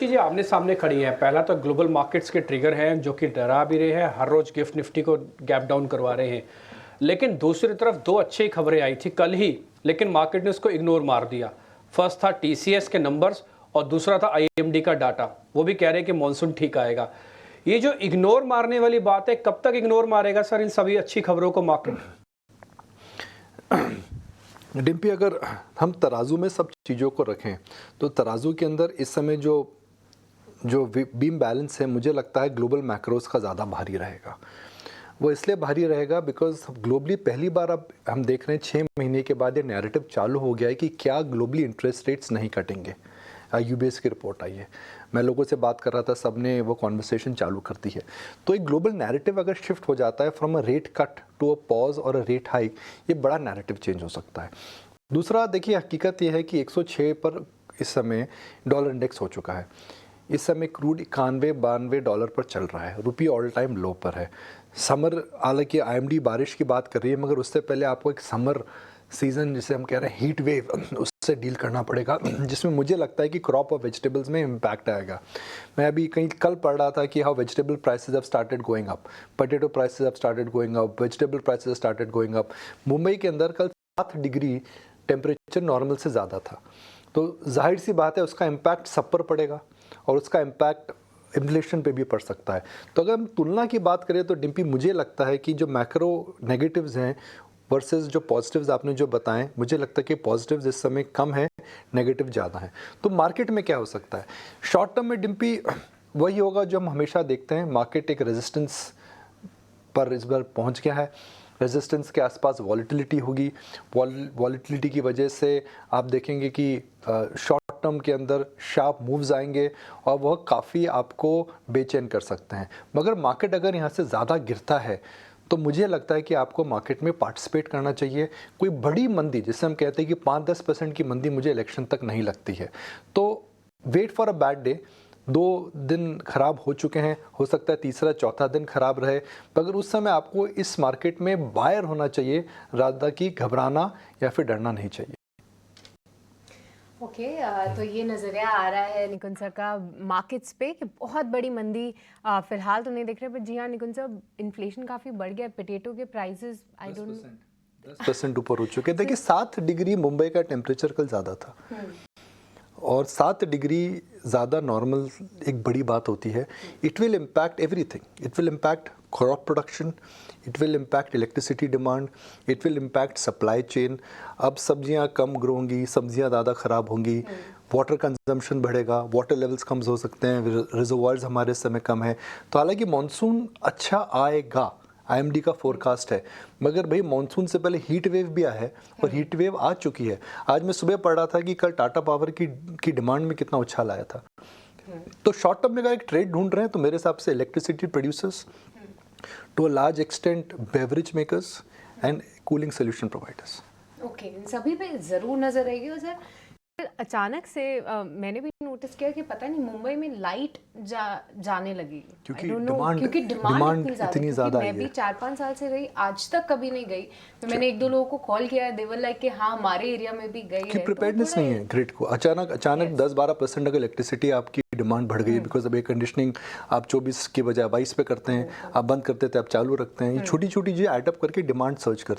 चीज़ें आमने सामने खड़ी हैं। पहला तो ग्लोबल मार्केट्स के ट्रिगर हैं जो कि डरा भी रहे हैं, हर रोज गिफ्ट निफ्टी को गैप डाउन करवा रहे हैं। लेकिन दूसरी तरफ दो अच्छी खबरें आई थी कल ही, लेकिन मार्केट ने उसको इग्नोर मार दिया। फर्स्ट था टीसीएस के नंबर्स और दूसरा था आईएमडी का डाटा। वो भी कह रहे हैं कि मॉनसून ठीक आएगा। ये जो इग्नोर मारने वाली बात है, कब तक इग्नोर मारेगा सर इन सभी अच्छी खबरों को मार्केट? डिम्पी, अगर हम तराजू में सब चीज़ों को रखें तो तराजू के अंदर इस समय जो बीम बैलेंस है, मुझे लगता है ग्लोबल मैक्रोस का ज़्यादा भारी रहेगा। वो इसलिए भारी रहेगा बिकॉज ग्लोबली पहली बार अब हम देख रहे हैं 6 महीने के बाद ये नैरेटिव चालू हो गया है कि क्या ग्लोबली इंटरेस्ट रेट्स नहीं कटेंगे। यूबीएस की रिपोर्ट आई है, मैं लोगों से बात कर रहा था, सबने वो कॉन्वर्सेशन चालू कर दी है। तो एक ग्लोबल नैरेटिव अगर शिफ्ट हो जाता है from a rate cut to a pause और अ रेट हाइक, ये बड़ा नैरेटिव चेंज हो सकता है। दूसरा देखिए, हकीकत ये है कि 106 पर इस समय डॉलर इंडेक्स हो चुका है। इस समय क्रूड 91-92 डॉलर पर चल रहा है, रुपये ऑल टाइम लो पर है। समर, हालांकि आईएमडी बारिश की बात कर रही है, मगर उससे पहले आपको एक समर सीज़न जिसे हम कह रहे हैं हीट वेव, उससे डील करना पड़ेगा, जिसमें मुझे लगता है कि क्रॉप ऑफ वेजिटेबल्स में इम्पैक्ट आएगा। मैं अभी कहीं कल पढ़ रहा था कि how vegetable prices have started going up, potato prices have started going up, vegetable prices have started going up. Mumbai के अंदर कल 7 डिग्री टेम्परेचर नॉर्मल से ज़्यादा था, तो जाहिर सी बात है उसका इम्पैक्ट सब पर पड़ेगा और उसका इम्पैक्ट इन्फ्लेशन पे भी पड़ सकता है। तो अगर हम तुलना की बात करें तो डिम्पी, मुझे लगता है कि जो मैक्रो नेगेटिव्स हैं वर्सेस जो पॉजिटिव्स आपने जो बताएं, मुझे लगता है कि पॉजिटिव्स इस समय कम है, नेगेटिव ज़्यादा है। तो मार्केट में क्या हो सकता है शॉर्ट टर्म में डिम्पी? वही होगा जो हम हमेशा देखते हैं, मार्केट एक रेजिस्टेंस पर इस बार पहुंच गया है। रेजिस्टेंस के आसपास वॉलेटिलिटी होगी, वॉलेटिलिटी की वजह से आप देखेंगे कि शॉर्ट टर्म के अंदर शार्प मूव्स आएंगे और वह काफ़ी आपको बेचैन कर सकते हैं। मगर मार्केट अगर यहाँ से ज़्यादा गिरता है तो मुझे लगता है कि आपको मार्केट में पार्टिसिपेट करना चाहिए। कोई बड़ी मंदी, जिसे हम कहते हैं कि 5-10% की मंदी, मुझे इलेक्शन तक नहीं लगती है। तो wait for a bad day. 2 दिन खराब हो चुके हैं, हो सकता है तीसरा चौथा दिन खराब रहे, मगर उस समय आपको इस मार्केट में बायर होना चाहिए, राधा कि घबराना या फिर डरना नहीं चाहिए। ओके, तो ये नज़रिया आ रहा है निकुंज सर का मार्केट्स पे कि बहुत बड़ी मंदी फिलहाल तो नहीं देख रहे, पर जी हाँ निकुंज सर, इन्फ्लेशन काफ़ी बढ़ गया है, पोटैटो के प्राइसेस आई डोंट नो 10% ऊपर हो चुके हैं। देखिए 7 डिग्री मुंबई का टेम्परेचर कल ज़्यादा था और 7 डिग्री ज़्यादा नॉर्मल एक बड़ी बात होती है। It will impact everything, it will impact crop production, it will impact electricity demand, it will impact supply chain. अब सब्जियां कम ग्रो होंगी, सब्जियां ज़्यादा ख़राब होंगी, वाटर कंजम्पशन बढ़ेगा, वाटर लेवल्स कम हो सकते हैं, रिजर्वायर्स हमारे इस समय कम है। तो हालांकि मानसून अच्छा आएगा, आईएमडी का फोरकास्ट है, मगर भाई मानसून से पहले हीट वेव भी आया है और हीट वेव आ चुकी है। आज मैं सुबह पढ़ रहा था कि कल टाटा पावर की डिमांड में कितना उछाल आया था। तो शॉर्ट टर्म में अगर एक ट्रेड ढूंढ रहे हैं तो मेरे हिसाब से electricity producers, to a large extent beverage makers and cooling solution providers. Okay, इन सभी पे ज़रूर नज़र रहेगी। और सर अचानक से मैंने भी नोटिस किया कि पता नहीं मुंबई में लाइट जाने लगी, क्योंकि डिमांड इतनी ज़्यादा है। मैं भी 4-5 साल से रही, आज तक कभी नहीं गई। तो मैंने 1-2 लोगों को कॉल किया, दे वर लाइक कि हाँ हमारे एरिया में भी गई है। प्रिपेयर्डनेस नहीं है ग्रिड को। अचानक 10-12% अगर इलेक्ट्रिसिटी आपकी डिमांड बढ़ गई, बिकॉज अब एयर कंडीशनिंग आप 24 की बजाय 22 पे करते हैं, आप बंद करते थे आप चालू रखते हैं, ये छोटी छोटी चीज़ें ऐड अप करके डिमांड सर्च करते हैं।